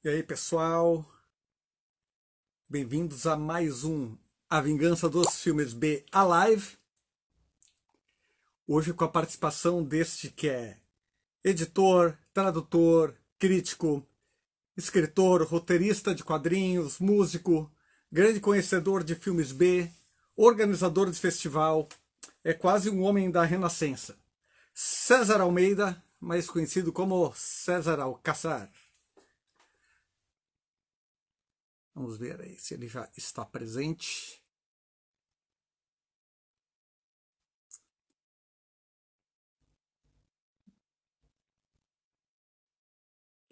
E aí, pessoal? Bem-vindos a mais um A Vingança dos Filmes B Alive. Hoje com a participação deste que é editor, tradutor, crítico, escritor, roteirista de quadrinhos, músico, grande conhecedor de filmes B, organizador de festival, é quase um homem da Renascença. César Almeida, mais conhecido como César Alcácer. Vamos ver aí se ele já está presente.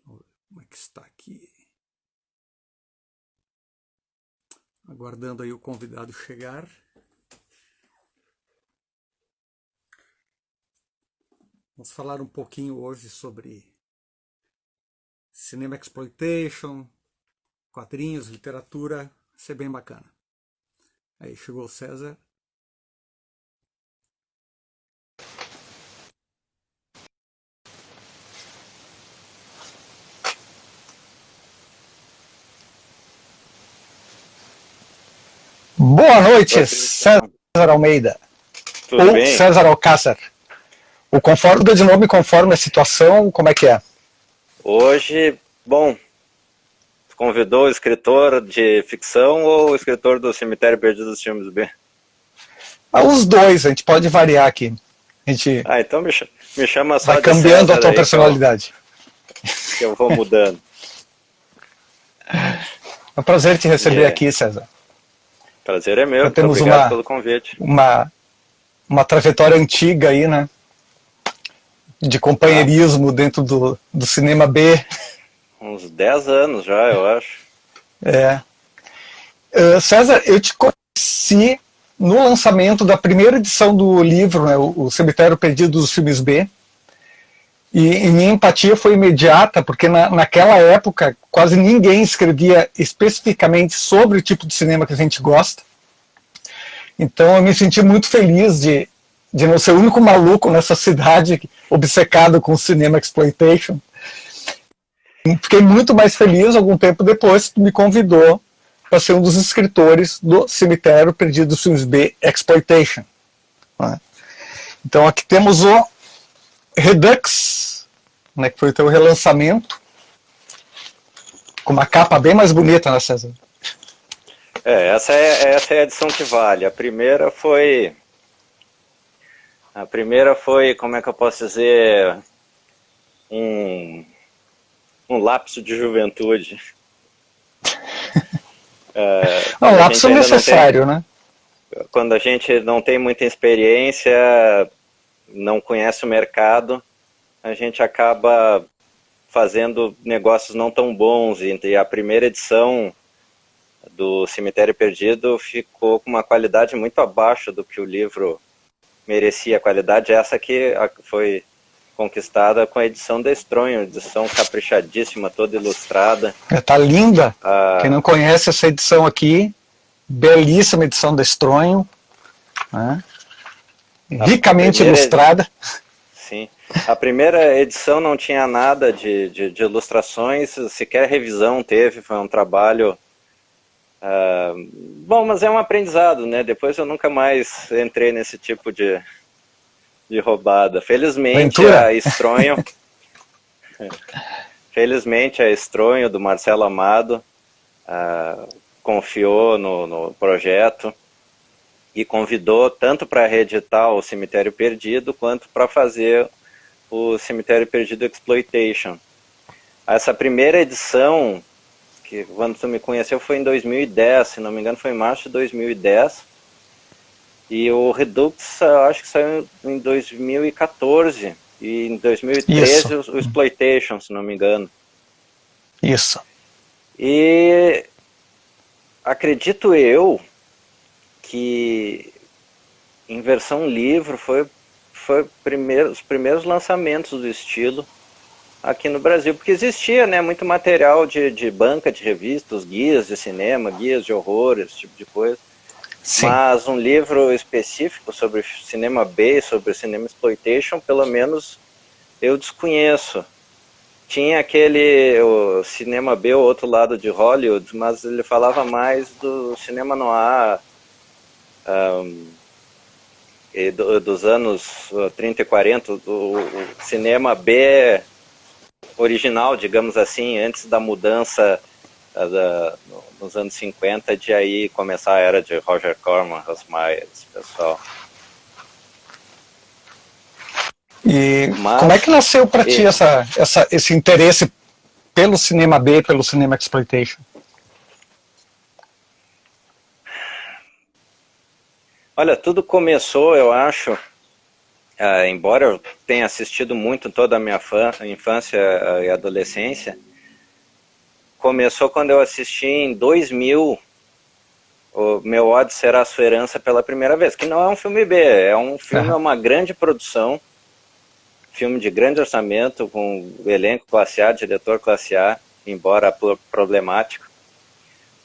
Vamos ver como é que está aqui. Aguardando aí o convidado chegar. Vamos falar um pouquinho hoje sobre cinema exploitation, quadrinhos, literatura. Vai ser bem bacana. Aí chegou o César. Boa noite, César Almeida. Tudo Ou bem? César Alcácer. O conforme de nome conforme a situação, como é que é? Hoje, bom, convidou o escritor de ficção ou o escritor do Cemitério Perdido dos Filmes B? Os dois, a gente pode variar aqui. A gente Então me chama só vai de cambiando a César tua aí personalidade. que eu vou mudando. É um prazer te receber E aqui, César. prazer é meu, Já muito temos obrigado pelo convite. uma trajetória antiga aí, né? De Ah, companheirismo dentro do cinema B. uns 10 anos já, eu acho. É. César, eu te conheci no lançamento da primeira edição do livro, né, o Cemitério Perdido dos Filmes B. E minha empatia foi imediata, porque naquela época quase ninguém escrevia especificamente sobre o tipo de cinema que a gente gosta. Então eu me senti muito feliz de não ser o único maluco nessa cidade obcecado com cinema exploitation. Fiquei muito mais feliz algum tempo depois que me convidou para ser um dos escritores do Cemitério Perdido dos Filmes B Exploitation. Então aqui temos o Redux, né, que foi o teu relançamento, com uma capa bem mais bonita, né, César? Essa é a edição que vale. A primeira foi, como é que eu posso dizer, um lapso de juventude. Um Quando a lapso gente ainda não tem, necessário, né? quando a gente não tem muita experiência, não conhece o mercado, a gente acaba fazendo negócios não tão bons, e a primeira edição do Cemitério Perdido ficou com uma qualidade muito abaixo do que o livro merecia. A qualidade essa que foi conquistada com a edição da Estronho, edição caprichadíssima, toda ilustrada. Tá linda. Quem não conhece essa edição aqui, belíssima edição da Estronho, né? Ricamente ilustrada. Sim. A primeira edição não tinha nada de ilustrações, sequer revisão teve, foi um trabalho... bom, mas é um aprendizado, né? Depois eu nunca mais entrei nesse tipo de roubada. Felizmente Ventura. a Estronho do Marcelo Amado confiou no projeto e convidou tanto para reeditar o Cemitério Perdido quanto para fazer o Cemitério Perdido Exploitation. Essa primeira edição, que quando tu me conheceu foi em 2010, se não me engano foi em março de 2010, e o Redux acho que saiu em 2014, e em 2013 o Exploitation, se não me engano. Isso. E acredito eu que em versão livro foi os primeiros lançamentos do estilo aqui no Brasil, porque existia, né, muito material de banca de revistas, guias de cinema, guias de horror, esse tipo de coisa. Sim. Mas um livro específico sobre cinema B, sobre cinema exploitation, pelo menos eu desconheço. tinha aquele o cinema B, o outro lado de Hollywood, mas ele falava mais do cinema noir, dos anos 30 e 40, o cinema B original, digamos assim, antes da mudança nos anos 50, de aí começar a era de Roger Corman, Russ Meyer, esse pessoal. E como é que nasceu para ti esse interesse pelo cinema B, pelo cinema exploitation? Olha, tudo começou, eu acho, embora eu tenha assistido muito toda a minha infância e adolescência, começou quando eu assisti em 2000 o Meu ódio será a sua herança pela primeira vez, que não é um filme B, é um filme, é uma grande produção, filme de grande orçamento, com elenco classe A, diretor classe A, embora problemático.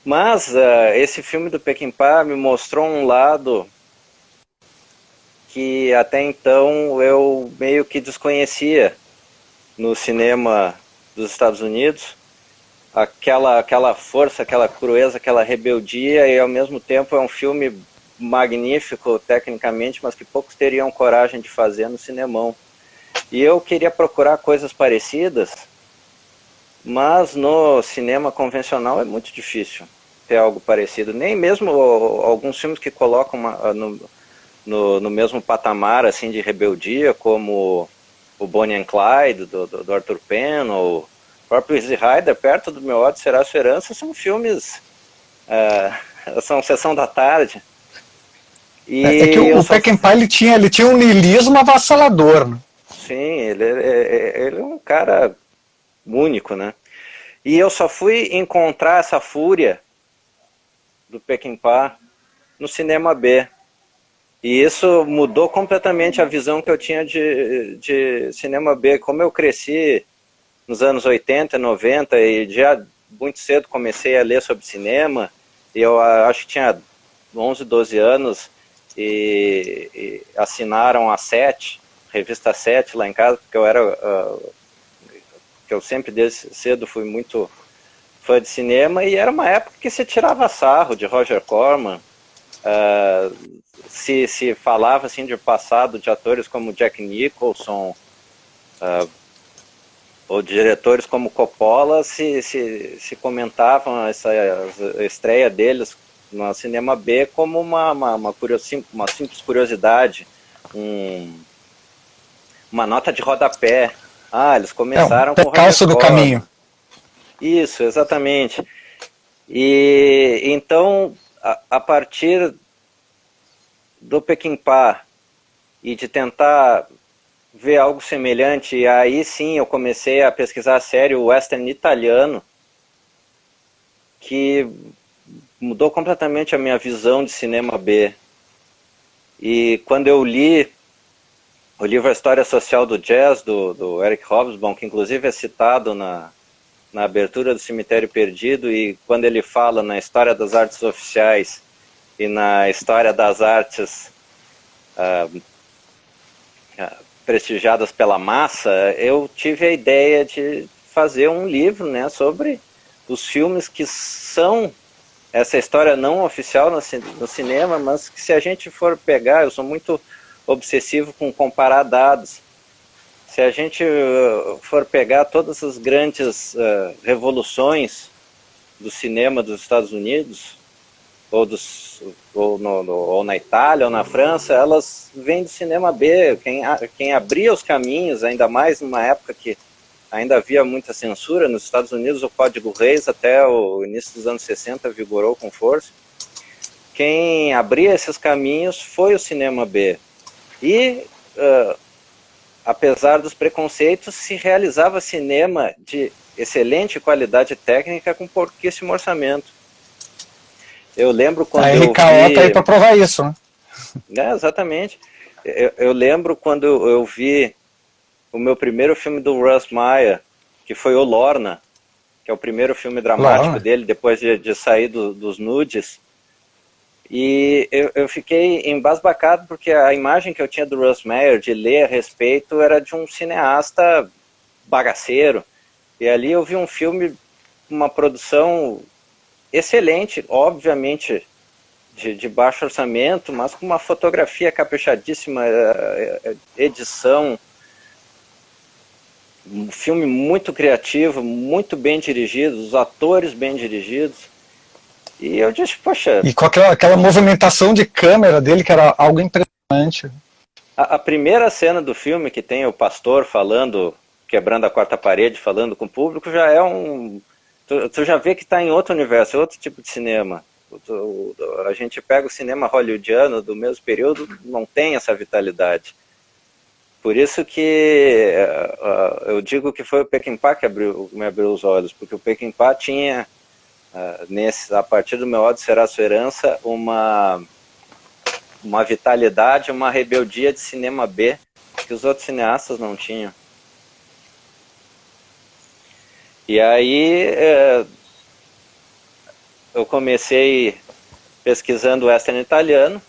Mas esse filme do Peckinpah me mostrou um lado que até então eu meio que desconhecia no cinema dos Estados Unidos, aquela força, aquela crueza, aquela rebeldia, e ao mesmo tempo é um filme magnífico tecnicamente, mas que poucos teriam coragem de fazer no cinemão. E eu queria procurar coisas parecidas, mas no cinema convencional é muito difícil ter algo parecido. Nem mesmo alguns filmes que colocam no mesmo patamar assim, de rebeldia, como o Bonnie and Clyde, do Arthur Penn, ou o próprio Easy Rider, perto do Meu ódio será a sua herança, são filmes, são sessão da tarde. E que o Peckinpah ele tinha um niilismo avassalador, né? Sim, ele é um cara único, né? E eu só fui encontrar essa fúria do Peckinpah no cinema B. E isso mudou completamente a visão que eu tinha de cinema B. Como eu cresci nos anos 80, 90 e já muito cedo comecei a ler sobre cinema, e eu acho que tinha 11, 12 anos, e assinaram a Sete, revista 7 lá em casa, porque eu sempre desde cedo fui muito fã de cinema, e era uma época que se tirava sarro de Roger Corman, se falava assim de passado de atores como Jack Nicholson, ou diretores como Coppola, se comentavam a estreia deles no cinema B como uma simples curiosidade, uma nota de rodapé. Eles começaram com o percalço do caminho. Isso, exatamente. E então, a partir do Peckinpah e de tentar ver algo semelhante, e aí sim eu comecei a pesquisar a sério o western italiano, que mudou completamente a minha visão de cinema B. E quando eu li o livro A História Social do Jazz, do Eric Hobsbawm, que inclusive é citado na abertura do Cemitério Perdido, e quando ele fala na história das artes oficiais e na história das artes prestigiadas pela massa, eu tive a ideia de fazer um livro, né, sobre os filmes que são essa história não oficial no cinema, mas que se a gente for pegar, eu sou muito obsessivo com comparar dados. Se a gente for pegar todas as grandes revoluções do cinema dos Estados Unidos, ou na Itália, ou na França, elas vêm do cinema B. Quem abria os caminhos, ainda mais numa época que ainda havia muita censura, nos Estados Unidos o Código Reis até o início dos anos 60 vigorou com força. Quem abria esses caminhos foi o cinema B. E, apesar dos preconceitos, se realizava cinema de excelente qualidade técnica com pouquíssimo orçamento. Eu lembro quando a RKO está aí para provar isso, né? Exatamente. Eu lembro quando eu vi o meu primeiro filme do Russ Meyer, que foi o Lorna, que é o primeiro filme dramático dele, depois de sair dos nudes. E eu fiquei embasbacado, porque a imagem que eu tinha do Russ Meyer, de ler a respeito, era de um cineasta bagaceiro, E ali eu vi um filme, uma produção excelente, obviamente de baixo orçamento, mas com uma fotografia caprichadíssima, edição, um filme muito criativo, muito bem dirigido, os atores bem dirigidos. E eu disse, poxa... E com aquela movimentação de câmera dele, que era algo impressionante. A primeira cena do filme, que tem o pastor falando, quebrando a quarta parede, falando com o público, já é um... Tu já vê que está em outro universo, é outro tipo de cinema. A gente pega o cinema hollywoodiano do mesmo período, não tem essa vitalidade. Por isso que eu digo que foi o Peckinpah que me abriu os olhos, porque o Peckinpah tinha, a partir do Meu Ódio Será Sua Herança, uma vitalidade, uma rebeldia de cinema B que os outros cineastas não tinham. E aí eu comecei pesquisando western italiano,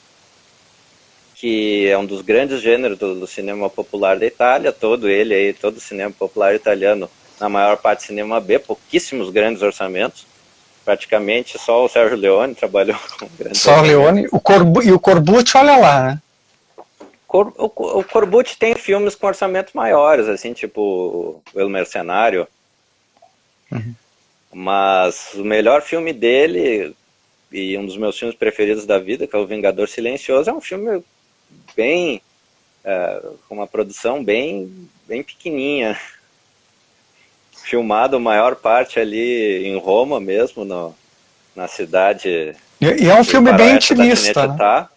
que é um dos grandes gêneros do cinema popular da Itália, todo o cinema popular italiano, na maior parte cinema B, pouquíssimos grandes orçamentos, praticamente só o Sérgio Leone trabalhou com grandes Só o Leone, e o Corbucci, olha lá, né? O Corbucci tem filmes com orçamentos maiores, assim, tipo o El Mercenário, mas o melhor filme dele, e um dos meus filmes preferidos da vida, que é O Vingador Silencioso, é um filme bem, com uma produção bem pequenininha, filmado a maior parte ali em Roma mesmo, na cidade. E é um filme bem intimista, né?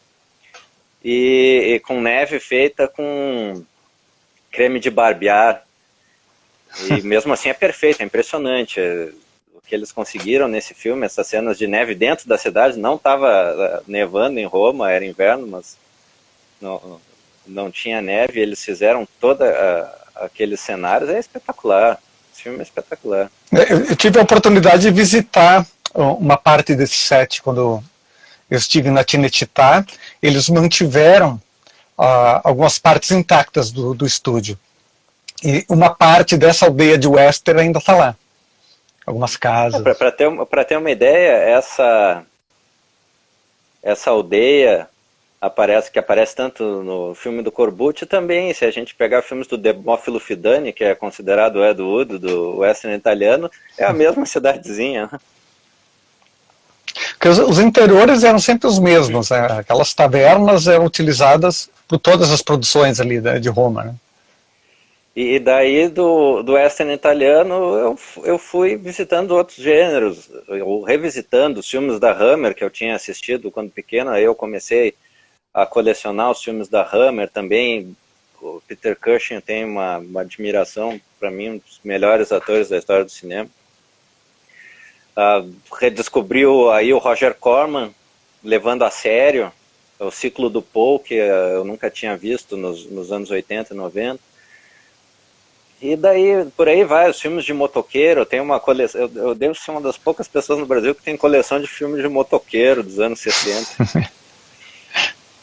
E com neve feita com creme de barbear, e mesmo assim é perfeito, é impressionante o que eles conseguiram nesse filme, essas cenas de neve dentro da cidade. Não estava nevando em Roma, era inverno, mas não tinha neve, eles fizeram todos aqueles cenários. É espetacular, esse filme é espetacular. Eu tive a oportunidade de visitar uma parte desse set quando eu estive na Cinecittà. Eles mantiveram algumas partes intactas do estúdio, e uma parte dessa aldeia de Wester ainda está lá, algumas casas. Para ter uma ideia, essa aldeia que aparece tanto no filme do Corbucci, também, se a gente pegar filmes do Demófilo Fidani, que é considerado o Ed Wood do western italiano, é a mesma cidadezinha. Porque os interiores eram sempre os mesmos, né? Aquelas tavernas eram utilizadas por todas as produções ali de Roma, né? E daí do western italiano eu fui visitando outros gêneros, ou revisitando os filmes da Hammer que eu tinha assistido quando pequeno. Aí eu comecei a colecionar os filmes da Hammer também. O Peter Cushing tem uma admiração, para mim, um dos melhores atores da história do cinema. Redescobriu aí o Roger Corman, levando a sério o ciclo do Poe, que eu nunca tinha visto nos anos 80 e 90. E daí, por aí vai, os filmes de motoqueiro. Eu tenho uma coleção, eu devo ser uma das poucas pessoas no Brasil que tem coleção de filmes de motoqueiro dos anos 60.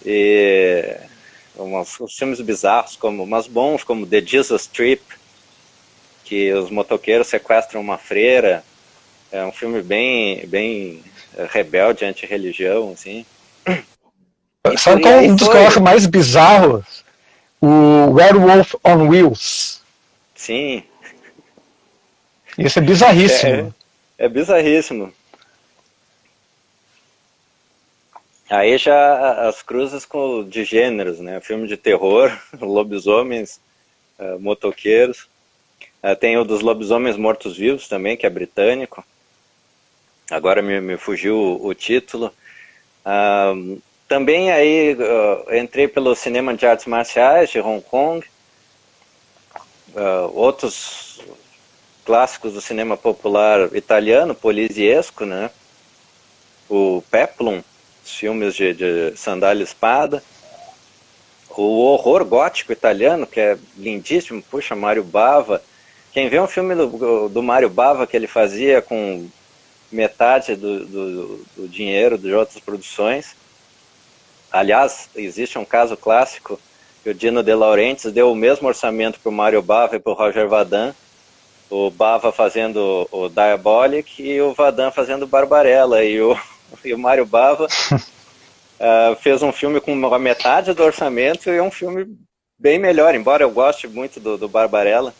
E uns filmes bizarros, mas bons, como The Jesus Trip, que os motoqueiros sequestram uma freira. É um filme bem rebelde, anti-religião, assim. Sabe qual um dos que eu acho mais bizarros? O Werewolf on Wheels. Sim. Isso é bizarríssimo. É bizarríssimo. Aí já as cruzes de gêneros, né? Filme de terror, lobisomens, motoqueiros. Tem o dos lobisomens mortos-vivos também, que é britânico. Agora me fugiu o título. Também aí entrei pelo cinema de artes marciais de Hong Kong. Outros clássicos do cinema popular italiano, poliziesco, né? O Peplum, os filmes de sandália e espada. O horror gótico italiano, que é lindíssimo, puxa, Mário Bava. Quem vê um filme do Mário Bava que ele fazia com metade do dinheiro de outras produções. Aliás, existe um caso clássico que o Dino De Laurentiis deu o mesmo orçamento para o Mário Bava e para o Roger Vadim, o Bava fazendo o Diabolic e o Vadan fazendo Barbarella. E o Mário Bava fez um filme com a metade do orçamento e é um filme bem melhor, embora eu goste muito do Barbarella.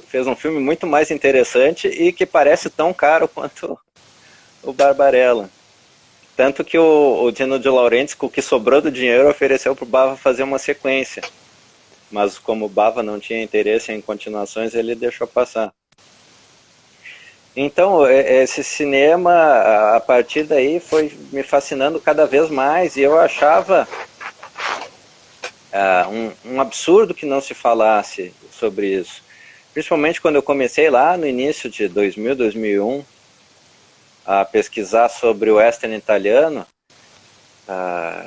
Fez um filme muito mais interessante e que parece tão caro quanto o Barbarella. Tanto que o Dino de Laurentiis, com o que sobrou do dinheiro, ofereceu para o Bava fazer uma sequência. Mas como o Bava não tinha interesse em continuações, ele deixou passar. Então, esse cinema, a partir daí, foi me fascinando cada vez mais. E eu achava um absurdo que não se falasse sobre isso. Principalmente quando eu comecei lá no início de 2000, 2001, a pesquisar sobre o western italiano,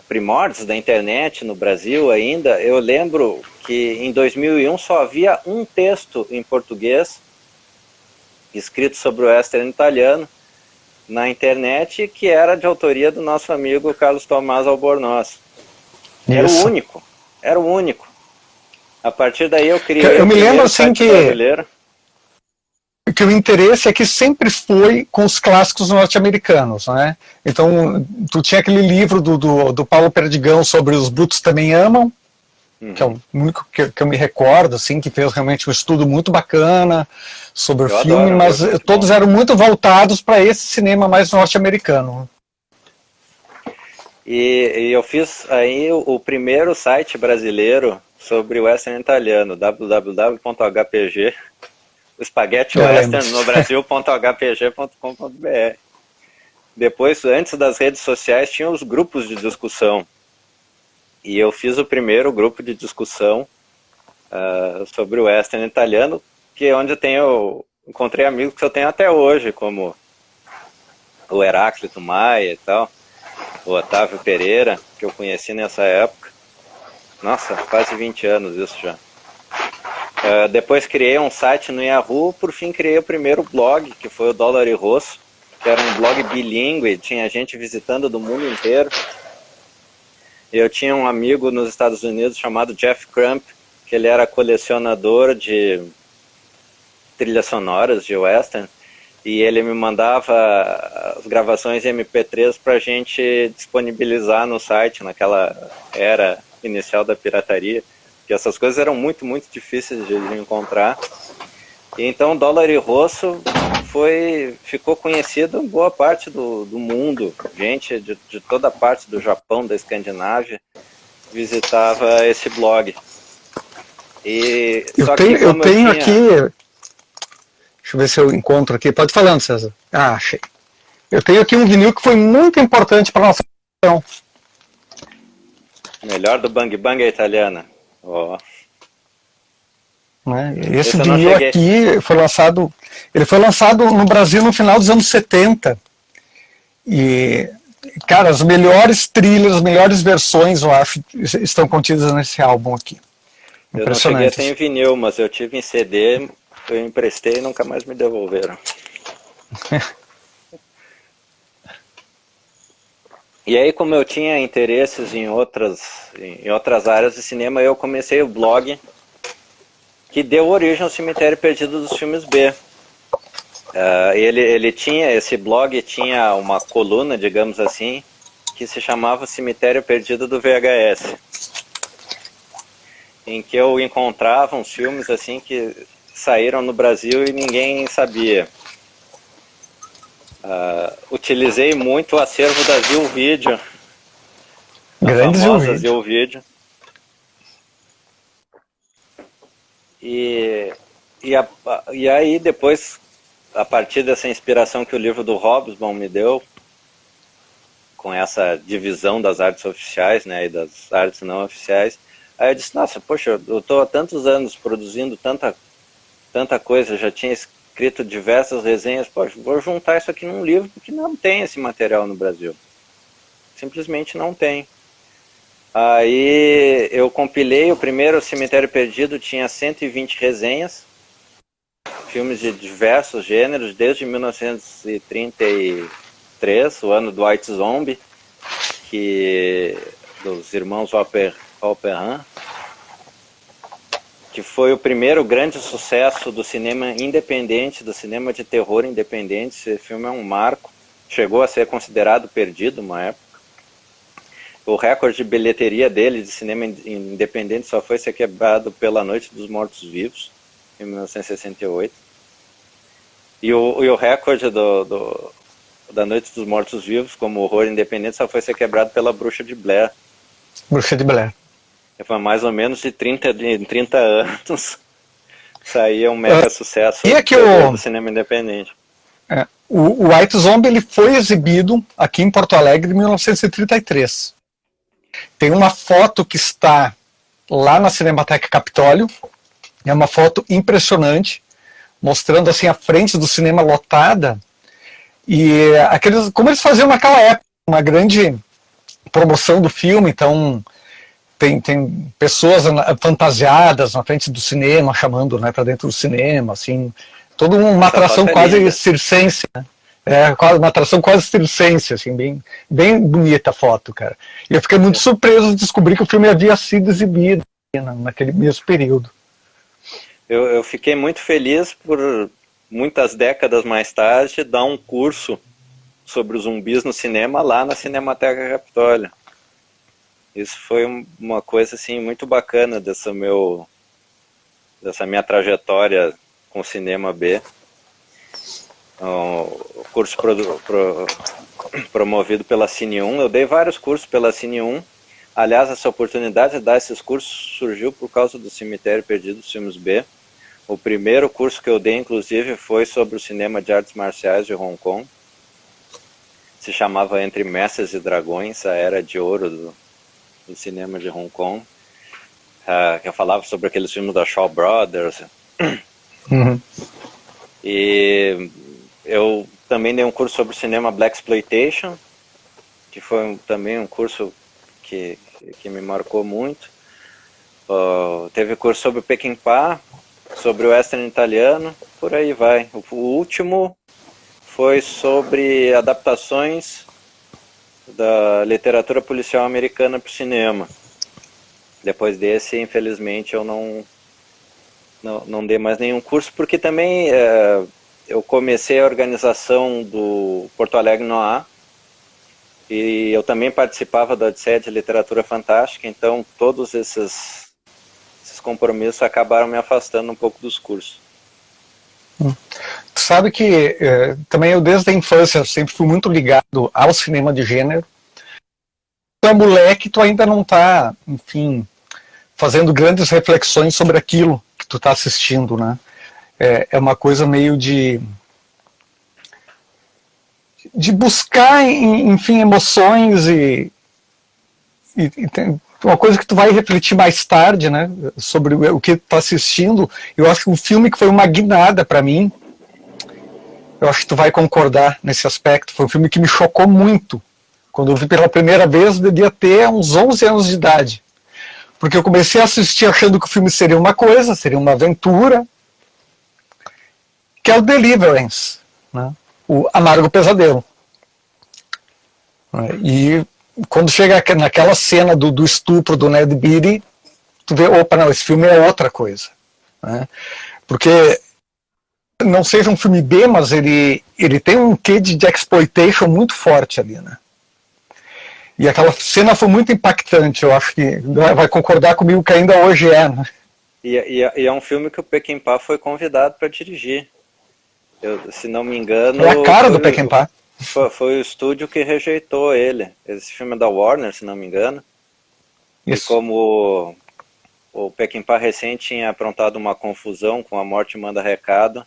primórdios da internet no Brasil ainda. Eu lembro que em 2001 só havia um texto em português escrito sobre o western italiano na internet, que era de autoria do nosso amigo Carlos Tomás Albornoz. Era o único. A partir daí eu criei eu me lembro assim brasileiro. Que o interesse é que sempre foi com os clássicos norte-americanos, né? Então, tu tinha aquele livro do Paulo Perdigão sobre Os Brutos Também Amam, que é o único que eu me recordo, assim, que fez realmente um estudo muito bacana sobre o filme, mas todos eram muito voltados para esse cinema mais norte-americano. E eu fiz aí o primeiro site brasileiro sobre o western italiano, www.hpg, o espaguete western no brasil.hpg.com.br. Depois, antes das redes sociais, tinha os grupos de discussão. E eu fiz o primeiro grupo de discussão sobre o western italiano, que é onde encontrei amigos que eu tenho até hoje, como o Heráclito Maia e tal, o Otávio Pereira, que eu conheci nessa época. Nossa, quase 20 anos isso já. Depois criei um site no Yahoo, por fim criei o primeiro blog, que foi o Dólar e Rosso, que era um blog bilíngue, tinha gente visitando do mundo inteiro. Eu tinha um amigo nos Estados Unidos chamado Jeff Crump, que ele era colecionador de trilhas sonoras de western, e ele me mandava as gravações em MP3 para a gente disponibilizar no site, naquela era inicial da pirataria, que essas coisas eram muito, muito difíceis de encontrar. E então Dólar e Rosso ficou conhecido em boa parte do mundo. Gente de toda parte do Japão, da Escandinávia, visitava esse blog. E eu tenho aqui... Deixa eu ver se eu encontro aqui. Pode falando, César. Achei. Eu tenho aqui um vinil que foi muito importante para a nossa geração. Melhor do Bang Bang é italiana. Oh. Esse vinil aqui foi lançado... Ele foi lançado no Brasil no final dos anos 70. E, cara, as melhores trilhas, as melhores versões, eu acho, estão contidas nesse álbum aqui. Eu não cheguei a ter em vinil, mas eu tive em CD, eu emprestei e nunca mais me devolveram. E aí, como eu tinha interesses em outras áreas de cinema, eu comecei o blog que deu origem ao Cemitério Perdido dos Filmes B. Esse blog tinha uma coluna, digamos assim, que se chamava Cemitério Perdido do VHS, em que eu encontrava uns filmes assim que saíram no Brasil e ninguém sabia. Utilizei muito o acervo da Zil Video, a famosa Zil Video. E aí depois, a partir dessa inspiração que o livro do Hobsbawm me deu, com essa divisão das artes oficiais, né, e das artes não oficiais, aí eu disse, nossa, poxa, eu estou há tantos anos produzindo tanta coisa, já tinha escrito diversas resenhas, poxa, vou juntar isso aqui num livro, porque não tem esse material no Brasil. Simplesmente não tem. Aí eu compilei, o primeiro Cemitério Perdido tinha 120 resenhas, filmes de diversos gêneros, desde 1933, o ano do White Zombie, dos irmãos Alperin, que foi o primeiro grande sucesso do cinema independente, do cinema de terror independente. Esse filme é um marco, chegou a ser considerado perdido uma época. O recorde de bilheteria dele, de cinema independente, só foi ser quebrado pela Noite dos Mortos-Vivos, em 1968. E o recorde da Noite dos Mortos-Vivos, como horror independente, só foi ser quebrado pela Bruxa de Blair. Bruxa de Blair. Foi mais ou menos de 30 anos. Saía um mega sucesso do cinema independente. O White Zombie ele foi exibido aqui em Porto Alegre em 1933. Tem uma foto que está lá na Cinemateca Capitólio. É uma foto impressionante, mostrando assim a frente do cinema lotada. E como eles faziam naquela época, uma grande promoção do filme, então tem pessoas fantasiadas na frente do cinema, chamando, né, para dentro do cinema, assim, toda uma atração quase circense, né? Uma atração quase circense, assim, bem bonita a foto, cara. E eu fiquei muito surpreso de descobrir que o filme havia sido exibido naquele mesmo período. Eu fiquei muito feliz por muitas décadas mais tarde dar um curso sobre os zumbis no cinema lá na Cinemateca Capitólio. Isso foi uma coisa assim muito bacana dessa minha trajetória com o cinema B. O curso promovido pela Cine 1. Eu dei vários cursos pela Cine 1. Aliás, essa oportunidade de dar esses cursos surgiu por causa do Cemitério Perdido dos Filmes B. O primeiro curso que eu dei, inclusive, foi sobre o cinema de artes marciais de Hong Kong. Se chamava Entre Mestres e Dragões, a Era de Ouro do cinema de Hong Kong. Que eu falava sobre aqueles filmes da Shaw Brothers. Uhum. E eu também dei um curso sobre cinema Blaxploitation, que foi também um curso que me marcou muito. Teve curso sobre Peckinpah, sobre o western italiano, por aí vai. O último foi sobre adaptações da literatura policial americana para o cinema. Depois desse, infelizmente, eu não dei mais nenhum curso, porque também eu comecei a organização do Porto Alegre Noir, e eu também participava da Odisseia de Literatura Fantástica, então todos esses compromissos acabaram me afastando um pouco dos cursos. Tu sabe que também eu desde a infância sempre fui muito ligado ao cinema de gênero. Tu é moleque, tu ainda não tá, enfim, fazendo grandes reflexões sobre aquilo que tu tá assistindo, né? É uma coisa meio de buscar, enfim, emoções e tem uma coisa que tu vai refletir mais tarde, né, sobre o que tu tá assistindo. Eu acho que um filme que foi uma guinada para mim, eu acho que tu vai concordar nesse aspecto, foi um filme que me chocou muito. Quando eu vi pela primeira vez, eu devia ter uns 11 anos de idade. Porque eu comecei a assistir achando que o filme seria uma coisa, seria uma aventura, que é o Deliverance, né? O Amargo Pesadelo. E quando chega naquela cena do estupro do Ned Beatty, tu vê, opa, não, esse filme é outra coisa, né? Porque não seja um filme B, mas ele tem um quê de exploitation muito forte ali, né? E aquela cena foi muito impactante, eu acho que vai concordar comigo que ainda hoje é, né? E é um filme que o Peckinpah foi convidado para dirigir. Se não me engano... É a cara do Peckinpah. Foi o estúdio que rejeitou ele. Esse filme é da Warner, se não me engano. Isso. E como o Peckinpah recém tinha aprontado uma confusão com A Morte Manda Recado,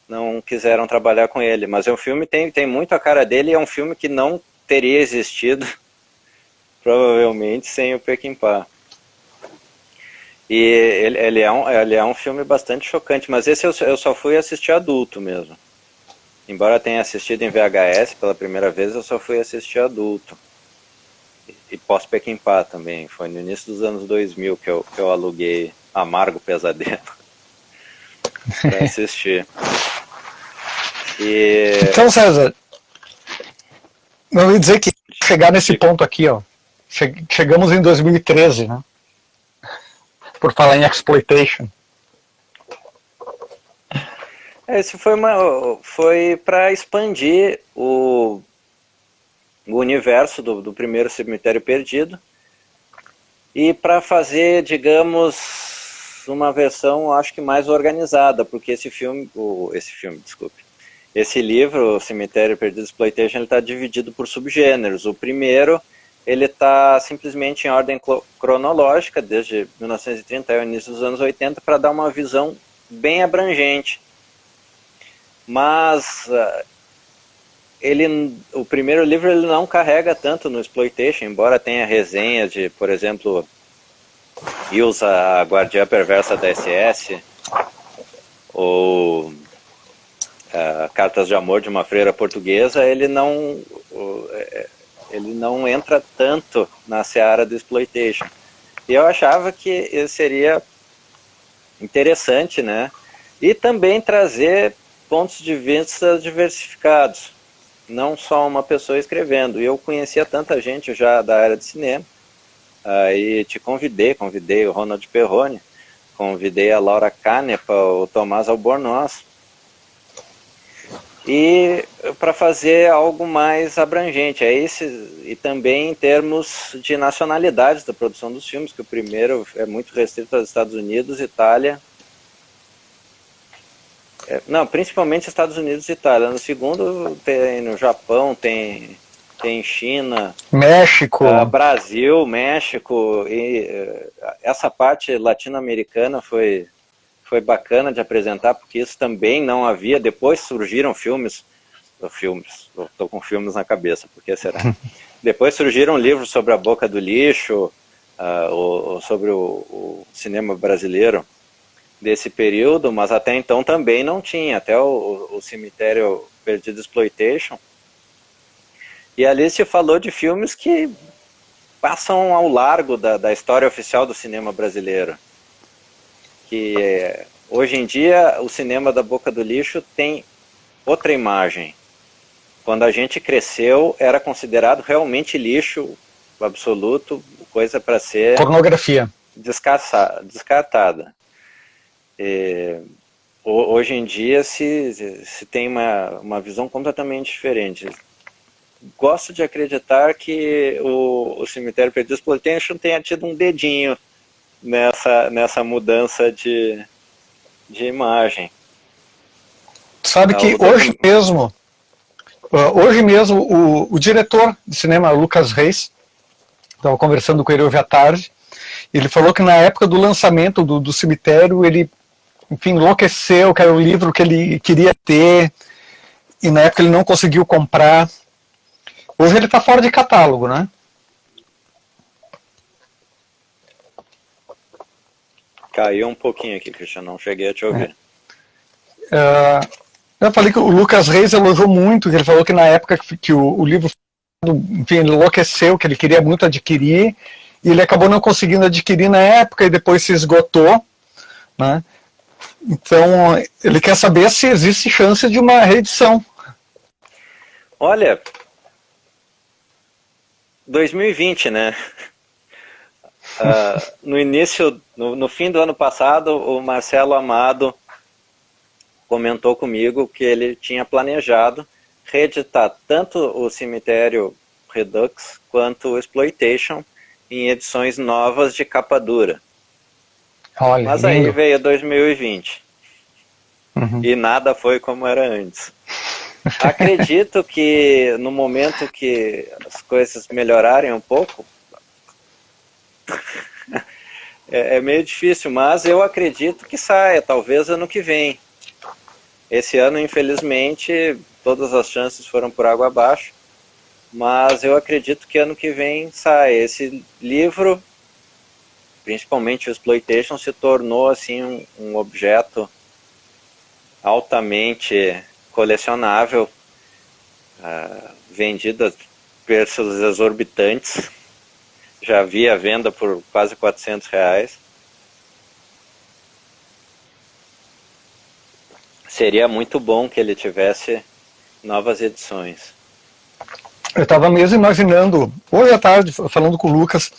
não quiseram trabalhar com ele. Mas é um filme que tem muito a cara dele, e é um filme que não teria existido, provavelmente, sem o Peckinpah. E ele é um filme bastante chocante, mas esse eu só fui assistir adulto mesmo. Embora tenha assistido em VHS pela primeira vez, eu só fui assistir adulto. E pós-Peckinpah também. Foi no início dos anos 2000 que eu aluguei Amargo Pesadelo para assistir. Então, César, eu ia dizer que chegar nesse ponto aqui, ó, chegamos em 2013, né? Por falar em exploitation. Esse foi para expandir o universo do primeiro Cemitério Perdido e para fazer, digamos, uma versão, acho que mais organizada, porque esse livro, o Cemitério Perdido Exploitation, ele está dividido por subgêneros. O primeiro, ele está simplesmente em ordem cronológica, desde 1930 ao início dos anos 80, para dar uma visão bem abrangente. Mas o primeiro livro ele não carrega tanto no exploitation, embora tenha resenha de, por exemplo, Ilsa, a guardiã perversa da SS, ou Cartas de Amor de uma Freira Portuguesa, ele não entra tanto na seara do exploitation. E eu achava que seria interessante, né? E também trazer pontos de vista diversificados, não só uma pessoa escrevendo. E eu conhecia tanta gente já da área de cinema, aí te convidei o Ronald Perrone, convidei a Laura Canepa, o Tomás Albornoz, e para fazer algo mais abrangente. E também em termos de nacionalidades da produção dos filmes, que o primeiro é muito restrito aos Estados Unidos, Itália, principalmente Estados Unidos e Itália. No segundo tem no Japão, tem China, México, Brasil, México, e essa parte latino-americana foi bacana de apresentar, porque isso também não havia. Depois surgiram filmes, estou com filmes na cabeça, por que será? Depois surgiram livros sobre a Boca do Lixo, sobre o cinema brasileiro desse período, mas até então também não tinha, até o Cemitério Perdido Exploitation. E ali se falou de filmes que passam ao largo da história oficial do cinema brasileiro. Que hoje em dia o cinema da Boca do Lixo tem outra imagem. Quando a gente cresceu, era considerado realmente lixo absoluto, coisa para ser pornografia descartada. Hoje em dia se tem uma visão completamente diferente. Gosto de acreditar que o Cemitério Perdido Exploitation tenha tido um dedinho nessa mudança de imagem. Sabe que hoje mesmo o diretor de cinema, Lucas Reis, estava conversando com ele hoje à tarde, ele falou que na época do lançamento do Cemitério, ele, enfim, enlouqueceu, que era o livro que ele queria ter, e na época ele não conseguiu comprar. Hoje ele está fora de catálogo, né? Caiu um pouquinho aqui, Christian, não cheguei a te ouvir. Eu falei que o Lucas Reis elogiou muito, que ele falou que na época que o livro, enfim, ele enlouqueceu, que ele queria muito adquirir, e ele acabou não conseguindo adquirir na época e depois se esgotou, né? Então, ele quer saber se existe chance de uma reedição. Olha, 2020, né? No fim do ano passado, o Marcelo Amado comentou comigo que ele tinha planejado reeditar tanto o Cemitério Redux quanto o Exploitation em edições novas de capa dura. Olha, mas lindo. Aí veio 2020 e nada foi como era antes. Acredito que no momento que as coisas melhorarem um pouco, é meio difícil, mas eu acredito que saia, talvez ano que vem. Esse ano, infelizmente, todas as chances foram por água abaixo, mas eu acredito que ano que vem saia. Esse livro, principalmente o Exploitation, se tornou assim um objeto altamente colecionável, vendido a preços exorbitantes. Já vi a venda por quase R$400. Seria muito bom que ele tivesse novas edições. Eu estava mesmo imaginando, hoje à tarde, falando com o Lucas,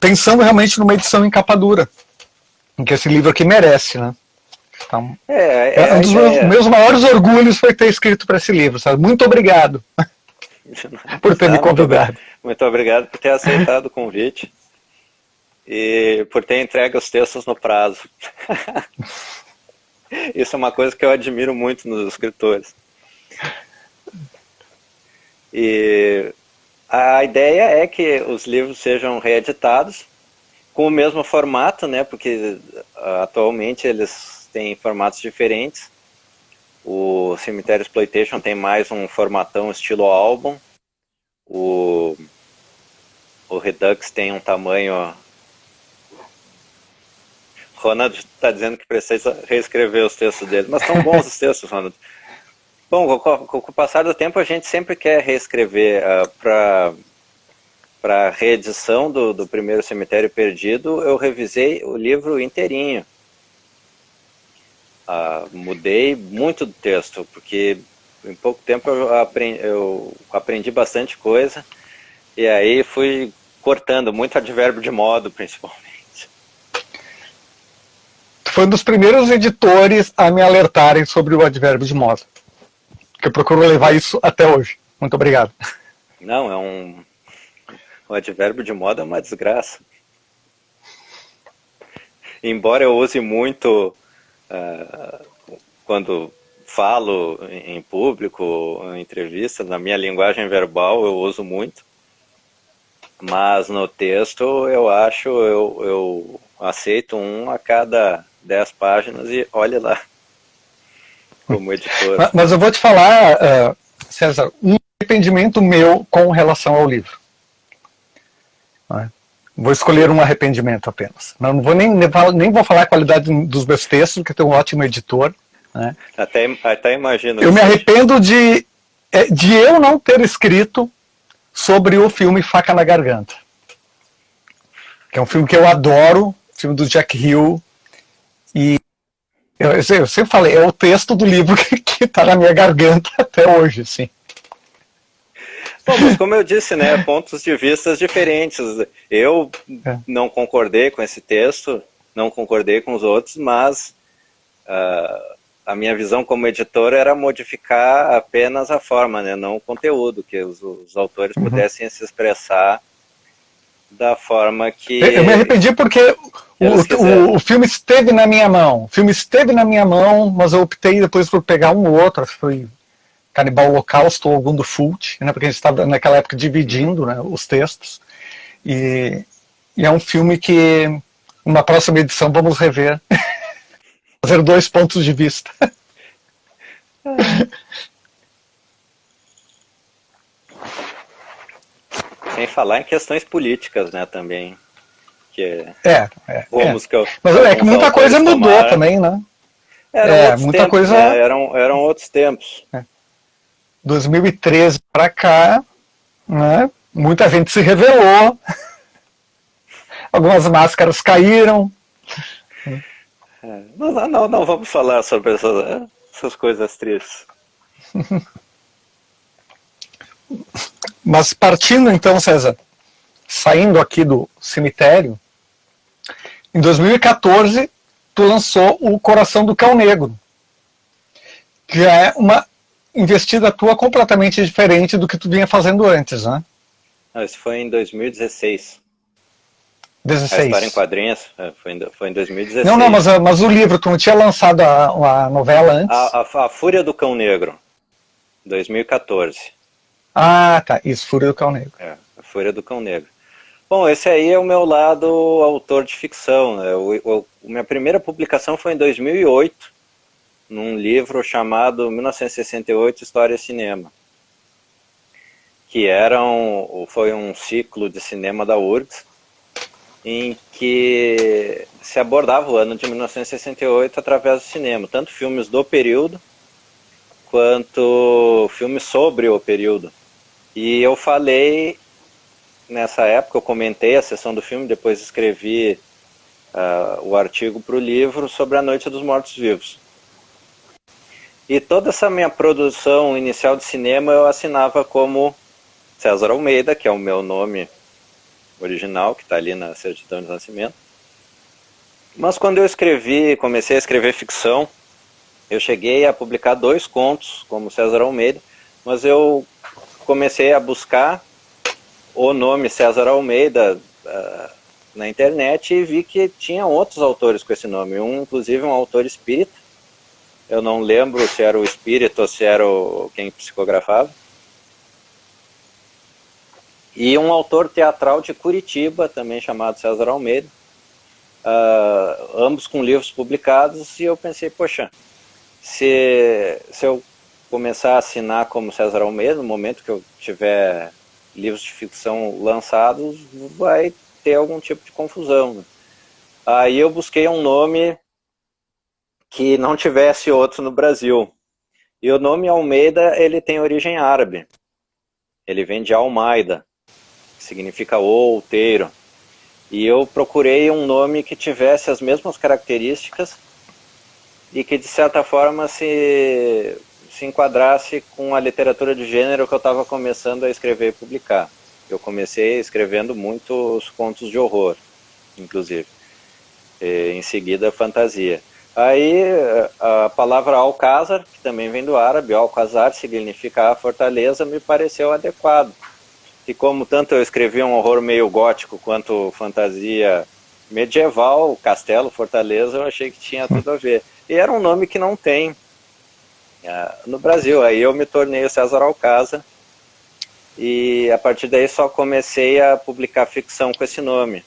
pensando realmente numa edição em capa dura, que esse livro aqui merece, né? Então, É, um a dos ideia. meus maiores orgulhos foi ter escrito para esse livro, sabe? Muito obrigado por ter me convidado. Muito obrigado por ter aceitado o convite e por ter entregue os textos no prazo. Isso é uma coisa que eu admiro muito nos escritores. E a ideia é que os livros sejam reeditados com o mesmo formato, né? Porque atualmente eles têm formatos diferentes. O Cemitério Exploitation tem mais um formatão estilo álbum. O Redux tem um tamanho... Ronald está dizendo que precisa reescrever os textos dele, mas estão bons os textos, Ronald. Bom, com o passar do tempo a gente sempre quer reescrever. Para a reedição do primeiro Cemitério Perdido, eu revisei o livro inteirinho. Mudei muito do texto, porque em pouco tempo eu aprendi bastante coisa, e aí fui cortando muito advérbio de modo, principalmente. Foi um dos primeiros editores a me alertarem sobre o advérbio de modo. Que eu procuro levar isso até hoje. Muito obrigado. Não, o advérbio de modo é uma desgraça. Embora eu use muito quando falo em público, em entrevista, na minha linguagem verbal eu uso muito, mas no texto eu aceito um a cada 10 páginas e olhe lá, como editor. Mas eu vou te falar, César, um arrependimento meu com relação ao livro. Vou escolher um arrependimento apenas. Não vou nem vou falar a qualidade dos meus textos, porque tem um ótimo editor. Né? Até imagino. Eu me arrependo de eu não ter escrito sobre o filme Faca na Garganta. Que é um filme que eu adoro, filme do Jack Hill. E eu sempre falei, é o texto do livro que está na minha garganta até hoje, sim. Bom, mas como eu disse, né, pontos de vista diferentes. Eu não concordei com esse texto, não concordei com os outros, mas a minha visão como editor era modificar apenas a forma, né, não o conteúdo, que os autores pudessem se expressar da forma que... Eu me arrependi porque o filme esteve na minha mão. O filme esteve na minha mão, mas eu optei depois por pegar um ou outro, acho que foi Canibal Holocausto ou algum do Fult, né, porque a gente estava naquela época dividindo, né, os textos. E é um filme que, numa próxima edição, vamos rever. Fazer 2 pontos de vista. Sem falar em questões políticas, né, também. Que Mas é que muita coisa mudou também, né? Muita coisa... Né? Eram outros tempos. 2013 para cá, né, muita gente se revelou, algumas máscaras caíram. Não vamos falar sobre essas coisas tristes. Mas partindo então, César, saindo aqui do cemitério, em 2014 tu lançou o Coração do Cão Negro, que é uma investida tua completamente diferente do que tu vinha fazendo antes, né? Isso foi em 2016. 16. A história em quadrinhos foi em 2016. Não, mas o livro, tu não tinha lançado a novela antes? A Fúria do Cão Negro, 2014. Ah, tá, isso, Fúria do Cão Negro. A Fúria do Cão Negro. Bom, esse aí é o meu lado autor de ficção. Né? Minha primeira publicação foi em 2008, num livro chamado 1968 História e Cinema, que foi um ciclo de cinema da URGS, em que se abordava o ano de 1968 através do cinema, tanto filmes do período, quanto filmes sobre o período. E eu falei, nessa época, eu comentei a sessão do filme, depois escrevi o artigo para o livro sobre A Noite dos Mortos-Vivos. E toda essa minha produção inicial de cinema eu assinava como César Almeida, que é o meu nome original, que está ali na certidão de nascimento. Mas quando eu comecei a escrever ficção, eu cheguei a publicar 2 contos, como César Almeida, mas eu comecei a buscar o nome César Almeida na internet e vi que tinha outros autores com esse nome, inclusive um autor espírita. Eu não lembro se era o espírito ou se era quem psicografava. E um autor teatral de Curitiba, também chamado César Almeida, ambos com livros publicados, e eu pensei, poxa, se eu começar a assinar como César Almeida, no momento que eu tiver livros de ficção lançados, vai ter algum tipo de confusão, né? Aí eu busquei um nome que não tivesse outro no Brasil. E o nome Almeida, ele tem origem árabe. Ele vem de Almeida, que significa outeiro. E eu procurei um nome que tivesse as mesmas características e que, de certa forma, se enquadrasse com a literatura de gênero que eu estava começando a escrever e publicar. Eu comecei escrevendo muitos contos de horror, inclusive. E, em seguida, fantasia. Aí, a palavra Alcázar, que também vem do árabe, Alcázar significa a fortaleza, me pareceu adequado. E como tanto eu escrevi um horror meio gótico quanto fantasia medieval, castelo, fortaleza, eu achei que tinha tudo a ver. E era um nome que não tem no Brasil. Aí eu me tornei o César Alcázar e a partir daí só comecei a publicar ficção com esse nome.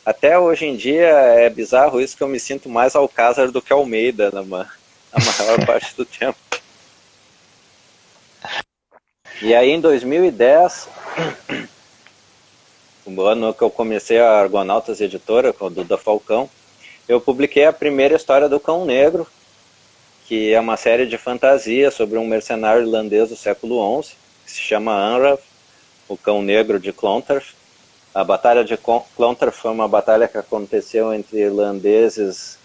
Até hoje em dia é bizarro isso, que eu me sinto mais Alcázar do que Almeida na maior parte do tempo. E aí em 2010, o ano que eu comecei a Argonautas Editora, com o Duda Falcão, eu publiquei a primeira história do Cão Negro, que é uma série de fantasia sobre um mercenário irlandês do século XI, que se chama Anrath, o Cão Negro de Clontarf. A Batalha de Clontarf foi uma batalha que aconteceu entre irlandeses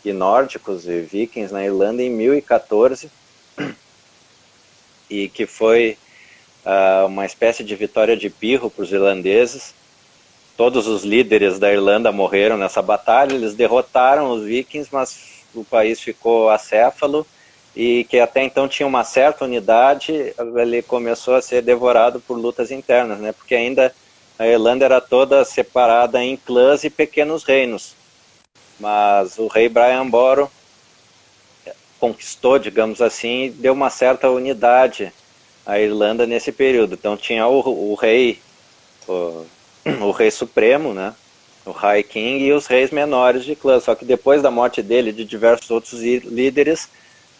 e nórdicos e vikings na Irlanda em 1014, e que foi uma espécie de vitória de pirro para os irlandeses. Todos os líderes da Irlanda morreram nessa batalha, eles derrotaram os vikings, mas o país ficou acéfalo, e que até então tinha uma certa unidade, ele começou a ser devorado por lutas internas, né? Porque ainda a Irlanda era toda separada em clãs e pequenos reinos. Mas o rei Brian Boru conquistou, digamos assim, deu uma certa unidade à Irlanda nesse período. Então tinha o rei supremo, né? O High King, e os reis menores de clã. Só que depois da morte dele e de diversos outros líderes,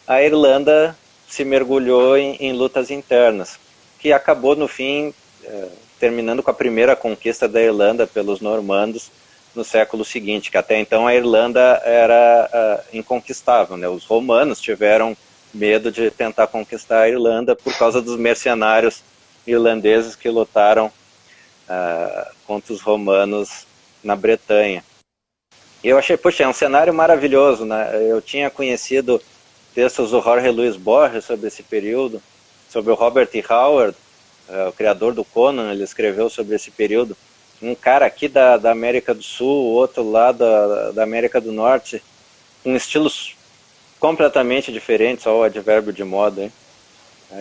a Irlanda se mergulhou em lutas internas, que acabou no fim terminando com a primeira conquista da Irlanda pelos normandos no século seguinte, que até então a Irlanda era inconquistável, né? Os romanos tiveram medo de tentar conquistar a Irlanda por causa dos mercenários irlandeses que lutaram contra os romanos na Bretanha. E eu achei, poxa, é um cenário maravilhoso, né? Eu tinha conhecido textos do Jorge Luis Borges sobre esse período, sobre o Robert E. Howard, o criador do Conan, ele escreveu sobre esse período. Um cara aqui da América do Sul, outro lá da América do Norte, com estilos completamente diferentes, olha o advérbio de moda, hein?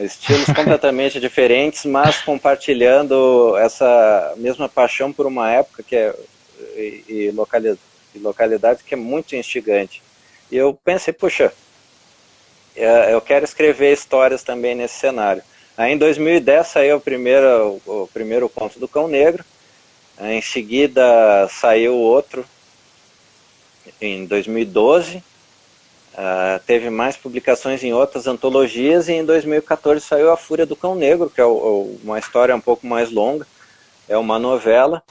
Estilos completamente diferentes, mas compartilhando essa mesma paixão por uma época e localidade que é muito instigante. E eu pensei, puxa, eu quero escrever histórias também nesse cenário. Aí em 2010 saiu o primeiro conto do Cão Negro, em seguida saiu outro em 2012, teve mais publicações em outras antologias, e em 2014 saiu A Fúria do Cão Negro, que é uma história um pouco mais longa, é uma novela,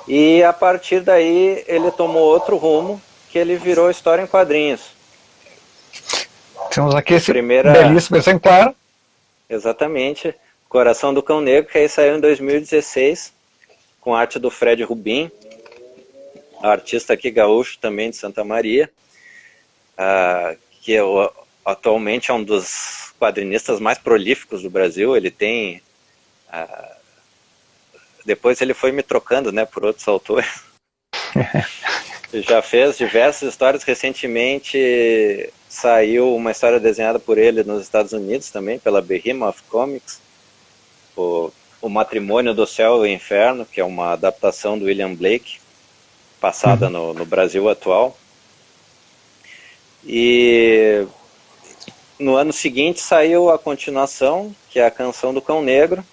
e a partir daí ele tomou outro rumo, que ele virou história em quadrinhos. Temos aqui esse belíssimo exemplar. Exatamente, Coração do Cão Negro, que aí saiu em 2016, com arte do Fred Rubin, artista aqui gaúcho também de Santa Maria, que atualmente é um dos quadrinistas mais prolíficos do Brasil. Ele tem... depois ele foi me trocando, né, por outros autores. já fez diversas histórias. Recentemente saiu uma história desenhada por ele nos Estados Unidos também, pela Behemoth Comics, o Matrimônio do Céu e Inferno, que é uma adaptação do William Blake, passada no Brasil atual. E no ano seguinte saiu a continuação, que é a Canção do Cão Negro.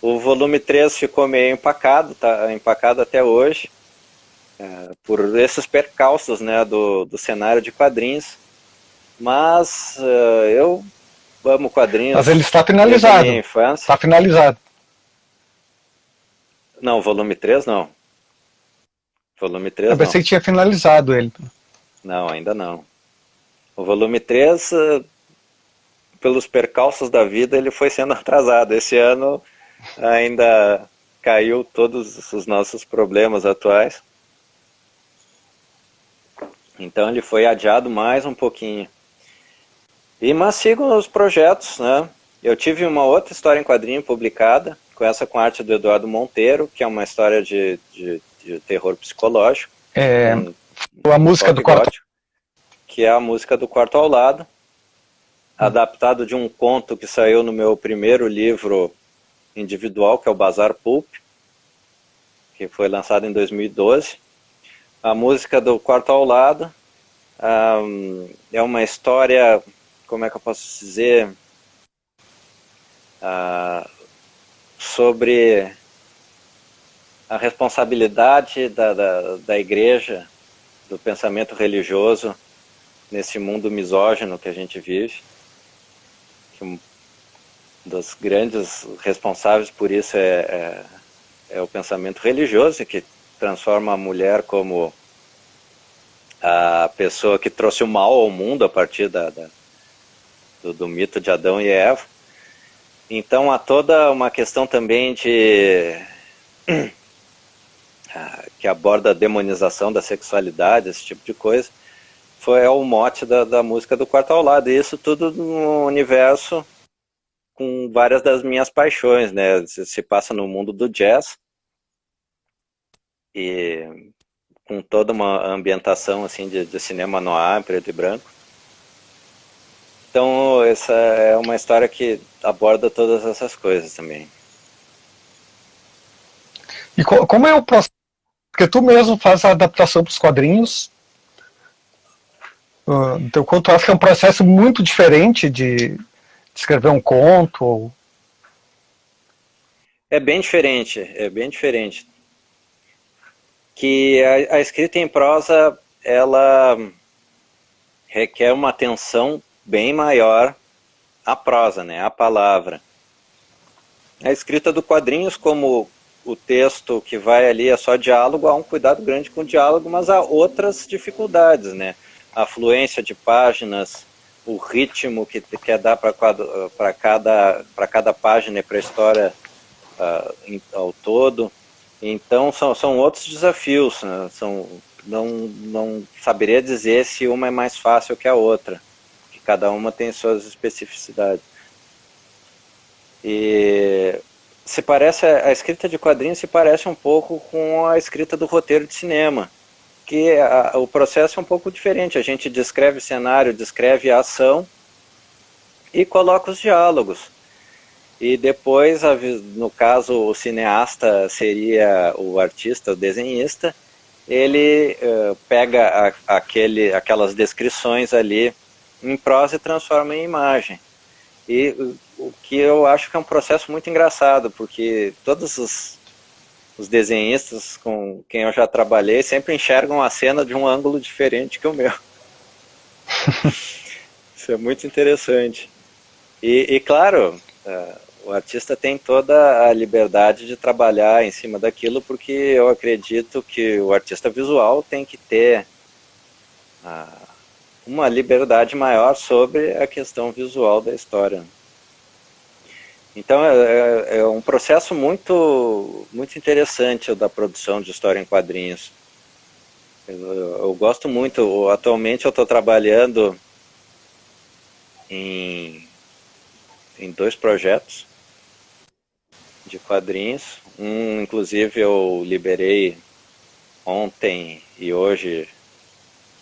O volume 3 ficou meio empacado, está empacado até hoje, por esses percalços, né, do cenário de quadrinhos. Mas eu amo quadrinhos. Mas ele está desde a finalizado. minha infância. Está finalizado. Não, volume 3 não. Volume 3 Eu pensei que tinha finalizado ele. não, ainda não. O volume 3, pelos percalços da vida, ele foi sendo atrasado. Esse ano ainda caiu todos os nossos problemas atuais. Então ele foi adiado mais um pouquinho. Mas sigo os projetos, né? Eu tive uma outra história em quadrinho publicada, com arte do Eduardo Monteiro, que é uma história de terror psicológico. A música do quarto, que é a música do Quarto ao Lado, adaptado de um conto que saiu no meu primeiro livro individual, que é o Bazar Pulp, que foi lançado em 2012. A música do Quarto ao Lado é uma história, como é que eu posso dizer, sobre a responsabilidade da igreja, do pensamento religioso, nesse mundo misógino que a gente vive. Que um dos grandes responsáveis por isso é o pensamento religioso, que transforma a mulher como a pessoa que trouxe o mal ao mundo a partir do mito de Adão e Eva. Então há toda uma questão também que aborda a demonização da sexualidade, esse tipo de coisa. Foi o mote da música do Quarto ao Lado. E isso tudo no universo com várias das minhas paixões, né? Se passa no mundo do jazz e com toda uma ambientação assim de cinema noir, preto e branco. Então essa é uma história que aborda todas essas coisas também. E como é o processo? Porque tu mesmo faz a adaptação para os quadrinhos. Então, quanto tu acha que é um processo muito diferente de escrever um conto? É bem diferente, é bem diferente. Que a escrita em prosa, ela requer uma atenção bem maior à prosa, né, à palavra. A escrita do quadrinhos, como o texto que vai ali é só diálogo, há um cuidado grande com o diálogo, mas há outras dificuldades, né? A fluência de páginas, o ritmo que quer dar para cada página e para a história ao todo. Então são outros desafios, né? Não saberia dizer se uma é mais fácil que a outra, que cada uma tem suas especificidades. E a escrita de quadrinhos se parece um pouco com a escrita do roteiro de cinema, que o processo é um pouco diferente. A gente descreve o cenário, descreve a ação e coloca os diálogos. E depois, no caso, o cineasta seria o artista, o desenhista, ele pega aquelas descrições ali em prosa e transforma em imagem. E o que eu acho que é um processo muito engraçado, porque todos os desenhistas com quem eu já trabalhei sempre enxergam a cena de um ângulo diferente que o meu. Isso é muito interessante. E claro, o artista tem toda a liberdade de trabalhar em cima daquilo, porque eu acredito que o artista visual tem que ter uma liberdade maior sobre a questão visual da história. Então é um processo muito, muito interessante da produção de história em quadrinhos. Eu gosto muito. Atualmente eu estou trabalhando em 2 projetos de quadrinhos. Inclusive eu liberei ontem e hoje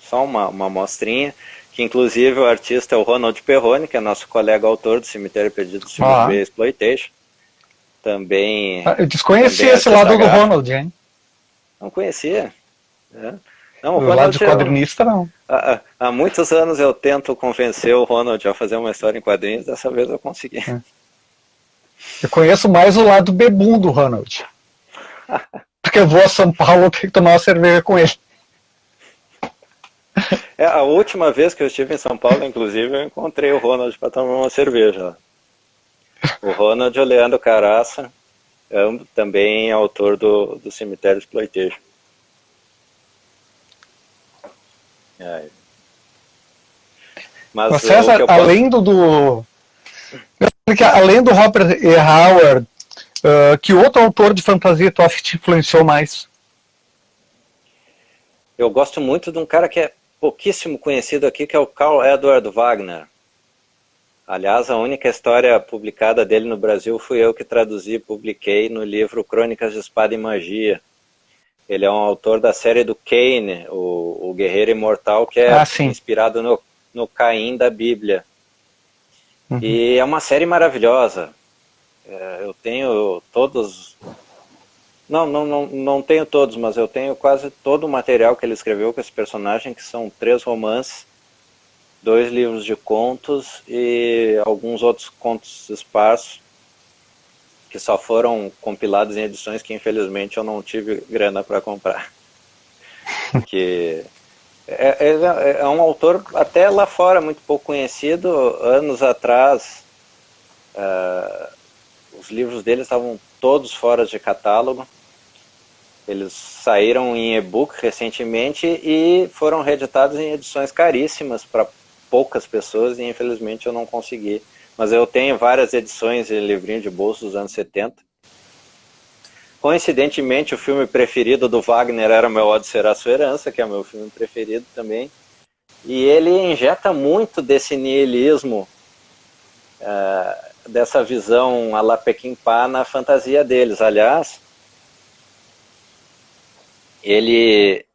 só uma amostrinha, que inclusive o artista é o Ronald Perrone, que é nosso colega autor do Cemitério Perdido dos Filmes B Exploitation. Também, Eu desconheci também esse artista lado do gráfico. Ronald, hein? Não conhecia. Não, o Do lado Ronald, de quadrinista, não. há muitos anos eu tento convencer o Ronald a fazer uma história em quadrinhos, dessa vez eu consegui. Eu conheço mais o lado bebum do Ronald. Porque eu vou a São Paulo, eu tenho que tomar uma cerveja com ele. A última vez que eu estive em São Paulo, inclusive, eu encontrei o Ronald para tomar uma cerveja. O Ronald e o Leandro Caraça, ambos também autor do Cemitério Exploitation. Mas César, além do Robert E. Howard, que outro autor de fantasia tu acha que te influenciou mais? Eu gosto muito de um cara que é pouquíssimo conhecido aqui, que é o Karl Edward Wagner. Aliás, a única história publicada dele no Brasil fui eu que traduzi e publiquei no livro Crônicas de Espada e Magia. Ele é um autor da série do Cain, o Guerreiro Imortal, que é inspirado no Caim da Bíblia. Uhum. E é uma série maravilhosa. Eu tenho todos... Não tenho todos, mas eu tenho quase todo o material que ele escreveu com esse personagem, que são 3 romances, 2 livros de contos e alguns outros contos esparsos, que só foram compilados em edições que infelizmente eu não tive grana para comprar. Que é um autor até lá fora muito pouco conhecido. Anos atrás, os livros dele estavam todos fora de catálogo. Eles saíram em e-book recentemente e foram reeditados em edições caríssimas para poucas pessoas e infelizmente eu não consegui. Mas eu tenho várias edições de livrinho de bolso dos anos 70. Coincidentemente, o filme preferido do Wagner era Meu Ódio Será Sua Herança, que é o meu filme preferido também. E ele injeta muito desse niilismo, dessa visão à la Peckinpah na fantasia deles. Aliás, ele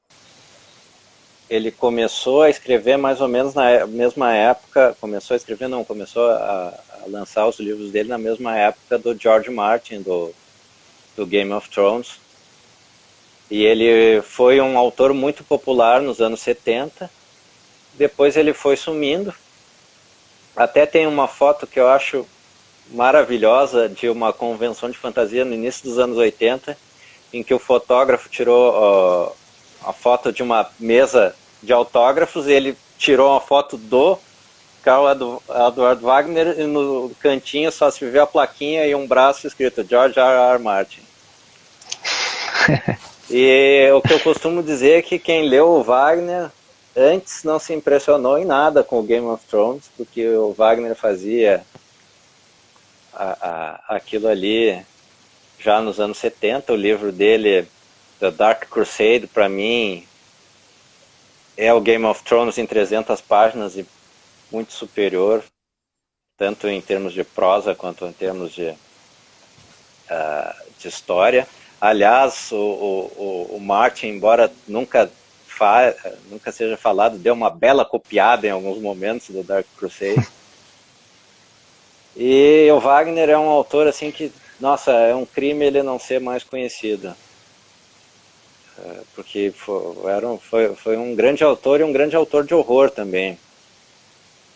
começou a escrever mais ou menos na mesma época, começou a lançar os livros dele na mesma época do George Martin, do Game of Thrones. E ele foi um autor muito popular nos anos 70, depois ele foi sumindo. Até tem uma foto que eu acho maravilhosa de uma convenção de fantasia no início dos anos 80, em que o fotógrafo tirou a foto de uma mesa de autógrafos, e ele tirou uma foto do Karl Edward Wagner e no cantinho só se vê a plaquinha e um braço escrito George R. R. Martin. E o que eu costumo dizer é que quem leu o Wagner antes não se impressionou em nada com o Game of Thrones, porque o Wagner fazia aquilo ali já nos anos 70. O livro dele, The Dark Crusade, para mim é o Game of Thrones em 300 páginas e muito superior, tanto em termos de prosa quanto em termos de história. Aliás, o Martin, embora nunca seja falado, deu uma bela copiada em alguns momentos do Dark Crusade. E o Wagner é um autor assim que, nossa, é um crime ele não ser mais conhecido. Porque foi um grande autor e um grande autor de horror também.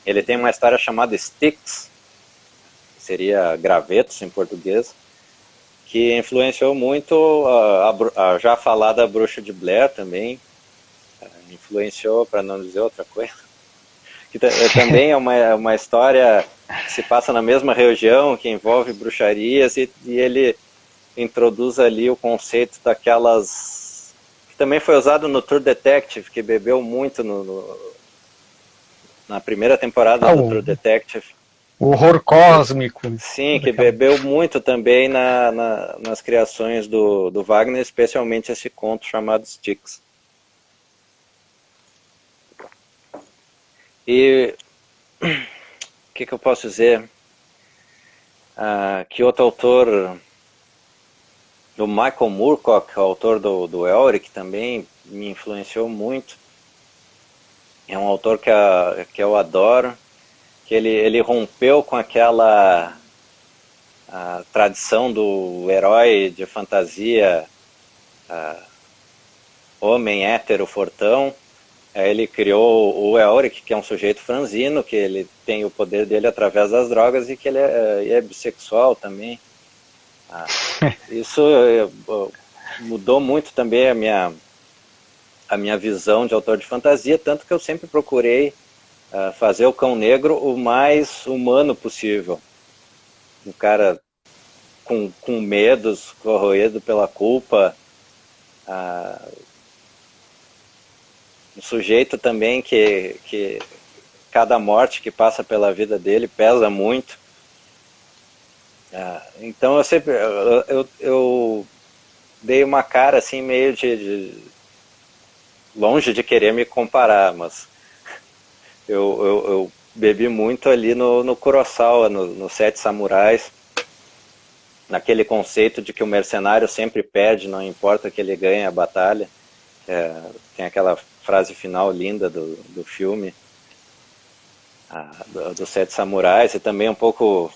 Ele tem uma história chamada Styx, que seria gravetos em português, que influenciou muito a já falada Bruxa de Blair também. Influenciou, para não dizer outra coisa, que também é uma história que se passa na mesma região, que envolve bruxarias, e ele introduz ali o conceito daquelas, que também foi usado no True Detective, que bebeu muito na primeira temporada do True Detective. O horror cósmico. Sim, que bebeu muito também nas criações do Wagner, especialmente esse conto chamado Styx. E o que eu posso dizer? Que outro autor O Michael Moorcock, o autor do Elric, também me influenciou muito. É um autor que eu adoro, que ele rompeu com aquela a tradição do herói de fantasia, homem hétero fortão. Ele criou o Elric, que é um sujeito franzino, que ele tem o poder dele através das drogas e que ele é bissexual também. Isso mudou muito também a minha visão de autor de fantasia, tanto que eu sempre procurei fazer o Cão Negro o mais humano possível. Um cara com medos, corroído pela culpa, um sujeito também que cada morte que passa pela vida dele pesa muito. Então eu sempre eu dei uma cara assim meio de longe de querer me comparar, mas eu bebi muito ali no Kurosawa, no Sete Samurais, naquele conceito de que o mercenário sempre perde, não importa que ele ganhe a batalha. Tem aquela frase final linda do filme, do Sete Samurais, e também um pouco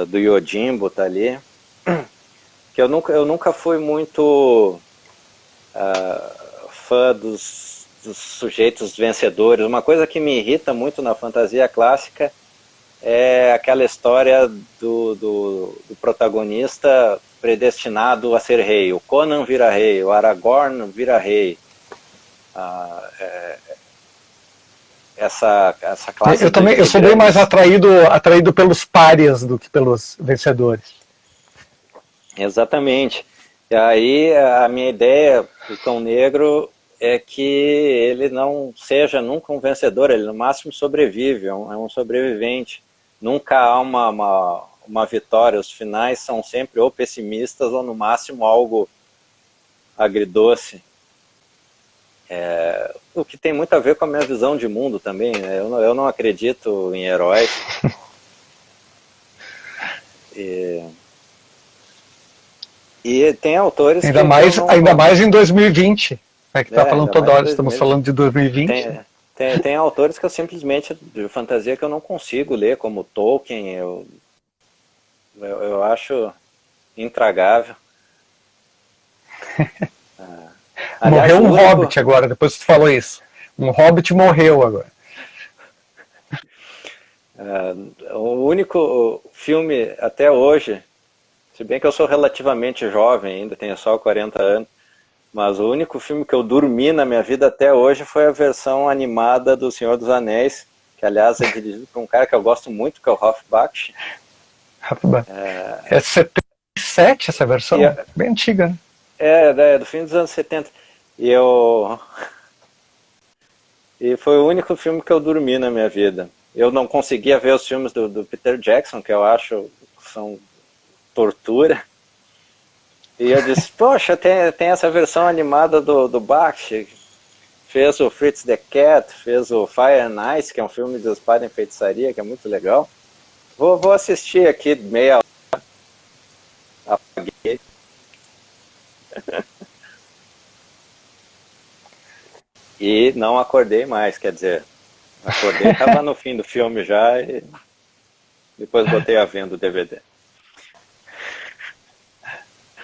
do Yojimbo tá ali, que eu nunca fui muito fã dos sujeitos vencedores. Uma coisa que me irrita muito na fantasia clássica é aquela história do protagonista predestinado a ser rei. O Conan vira rei, o Aragorn vira rei. Essa classe eu sou bem mais atraído pelos párias do que pelos vencedores. Exatamente. E aí a minha ideia do Cão Negro é que ele não seja nunca um vencedor, ele no máximo sobrevive, é um sobrevivente. Nunca há uma vitória, os finais são sempre ou pessimistas ou no máximo algo agridoce. O que tem muito a ver com a minha visão de mundo também, né? Eu não acredito em heróis. E tem autores ainda mais em 2020, que tá falando toda hora, estamos falando de 2020. Tem autores que eu simplesmente, de fantasia, que eu não consigo ler, como Tolkien, eu acho intragável. Aliás, morreu um hobbit agora, depois que tu falou isso. Um hobbit morreu agora. O único filme até hoje, se bem que eu sou relativamente jovem ainda, tenho só 40 anos, mas o único filme que eu dormi na minha vida até hoje foi a versão animada do Senhor dos Anéis, que aliás é dirigido por um cara que eu gosto muito, que é o Ralph Bakshi. É 77 essa versão? Bem antiga, né? É do fim dos anos 70. E foi o único filme que eu dormi na minha vida. Eu não conseguia ver os filmes do Peter Jackson, que eu acho que são tortura. E eu disse, poxa, tem essa versão animada do Bakshi. Fez o Fritz the Cat, fez o Fire and Ice, que é um filme de espada e feitiçaria, que é muito legal. Vou assistir aqui meia hora. Apaguei. E não acordei mais, quer dizer, acordei, estava no fim do filme já e depois botei a venda o DVD.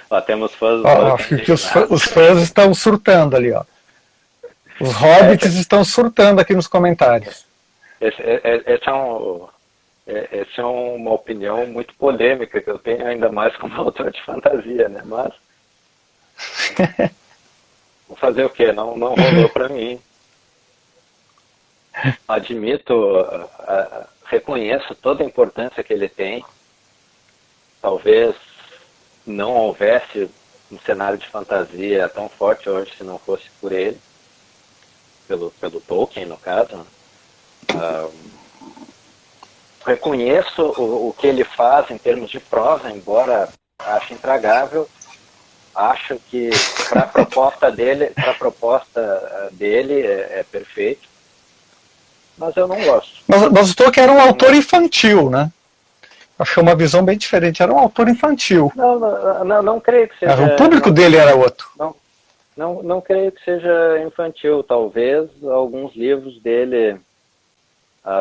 Ó, temos fãs. Os fãs estão surtando ali, ó. Os hobbits estão surtando aqui nos comentários. Essa é uma opinião muito polêmica que eu tenho, ainda mais como autor de fantasia, né? Mas vou fazer o quê? Não rolou para mim. Admito, reconheço toda a importância que ele tem. Talvez não houvesse um cenário de fantasia tão forte hoje se não fosse por ele, pelo Tolkien, no caso. Reconheço o que ele faz em termos de prosa, embora ache intragável. Acho que para a proposta dele é perfeito, mas eu não gosto. Mas o Tolkien era um autor infantil, né? Achou uma visão bem diferente. Era um autor infantil. Não creio que seja... O público dele era outro. Não creio que seja infantil. Talvez alguns livros dele,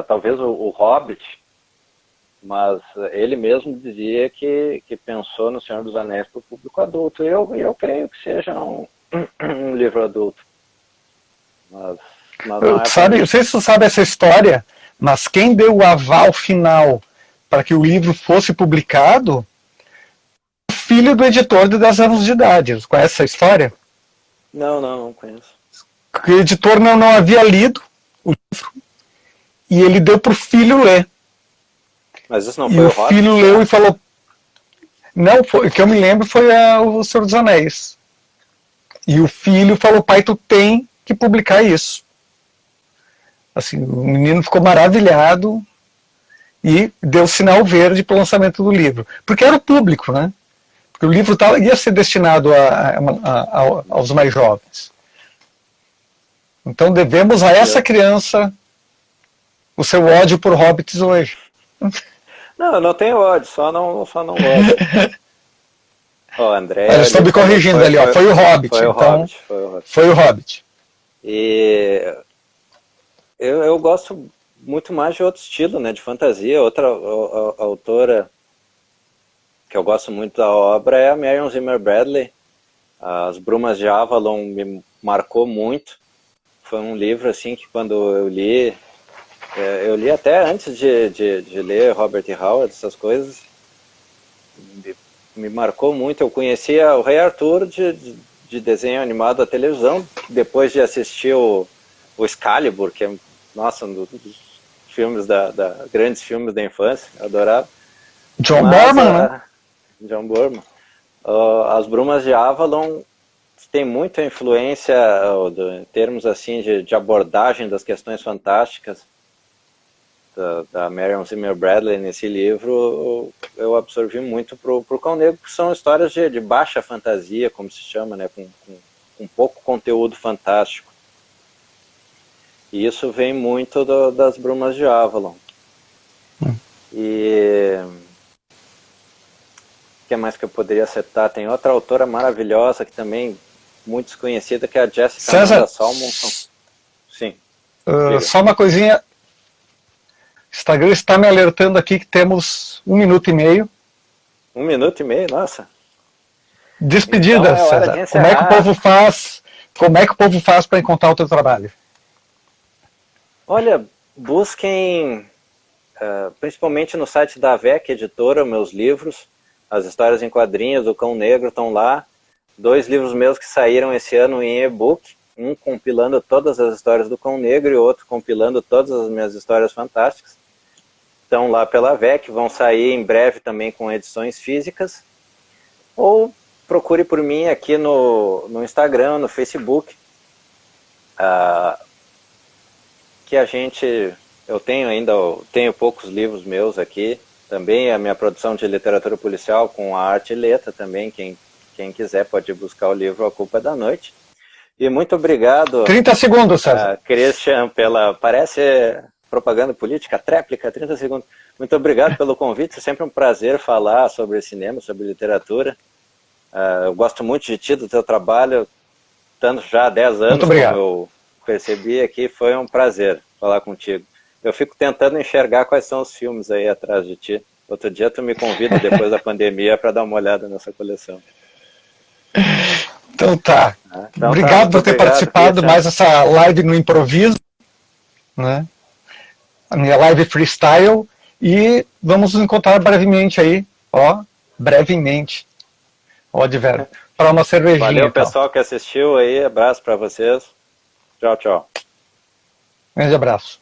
talvez o Hobbit, mas ele mesmo dizia que pensou no Senhor dos Anéis para o público adulto. Eu creio que seja um livro adulto. Mas não não sei se você sabe essa história, mas quem deu o aval final para que o livro fosse publicado, o filho do editor de 10 anos de idade. Conhece essa história? Não conheço. O editor não havia lido o livro e ele deu para o filho ler. Mas isso não foi o Hobbit? filho leu e falou... Não, o que eu me lembro foi o Senhor dos Anéis. E o filho falou, pai, tu tem que publicar isso. Assim, o menino ficou maravilhado e deu sinal verde para o lançamento do livro. Porque era o público, né? Porque o livro ia ser destinado aos mais jovens. Então devemos a essa criança o seu ódio por hobbits hoje. Não, eu não tenho ódio, só não gosto. André... Eu estou me corrigindo ali, foi o Hobbit. Foi o Hobbit. E eu gosto muito mais de outro estilo, né, de fantasia. Outra autora que eu gosto muito da obra é a Marion Zimmer Bradley. As Brumas de Avalon me marcou muito. Foi um livro assim que quando eu li até antes de ler Robert E. Howard, essas coisas, me marcou muito. Eu conhecia o Rei Arthur de desenho animado da televisão, depois de assistir o Excalibur, que é, nossa, um dos filmes grandes filmes da infância, eu adorava. John Boorman, né? John Boorman. As Brumas de Avalon tem muita influência, em termos assim, de abordagem das questões fantásticas, da Marion Zimmer Bradley nesse livro. Eu absorvi muito pro Cão Negro, que são histórias de baixa fantasia, como se chama, né, com pouco conteúdo fantástico. E isso vem muito das Brumas de Avalon. E o que mais que eu poderia citar? Tem outra autora maravilhosa que também muito desconhecida, que é a Jessica Amanda Salmonson. Sim. Só uma coisinha. O Instagram está me alertando aqui que temos 1 minuto e meio. 1 minuto e meio? Nossa. Despedida, então César. Como é que o povo faz para encontrar o teu trabalho? Olha, busquem, principalmente no site da AVEC Editora, meus livros. As histórias em quadrinhos do Cão Negro estão lá. 2 livros meus que saíram esse ano em e-book. Um compilando todas as histórias do Cão Negro e outro compilando todas as minhas histórias fantásticas. Estão lá pela AVEC, vão sair em breve também com edições físicas. Ou procure por mim aqui no Instagram, no Facebook. Que eu tenho poucos livros meus aqui. Também a minha produção de literatura policial com a arte e letra também. Quem quiser pode buscar o livro A Culpa é da Noite. E muito obrigado, 30 segundos, César. Christian, parece propaganda política, tréplica, 30 segundos. Muito obrigado pelo convite, é sempre um prazer falar sobre cinema, sobre literatura. Eu gosto muito de ti, do teu trabalho, tanto já há 10 anos como eu percebi aqui, foi um prazer falar contigo. Eu fico tentando enxergar quais são os filmes aí atrás de ti. Outro dia tu me convida, depois da pandemia, para dar uma olhada nessa coleção. Então tá. Obrigado por ter participado mais essa live no improviso, né? A minha live freestyle, e vamos nos encontrar brevemente aí, brevemente, de verbo, para uma cervejinha. Valeu, pessoal que assistiu aí, abraço para vocês. Tchau, tchau. Grande abraço.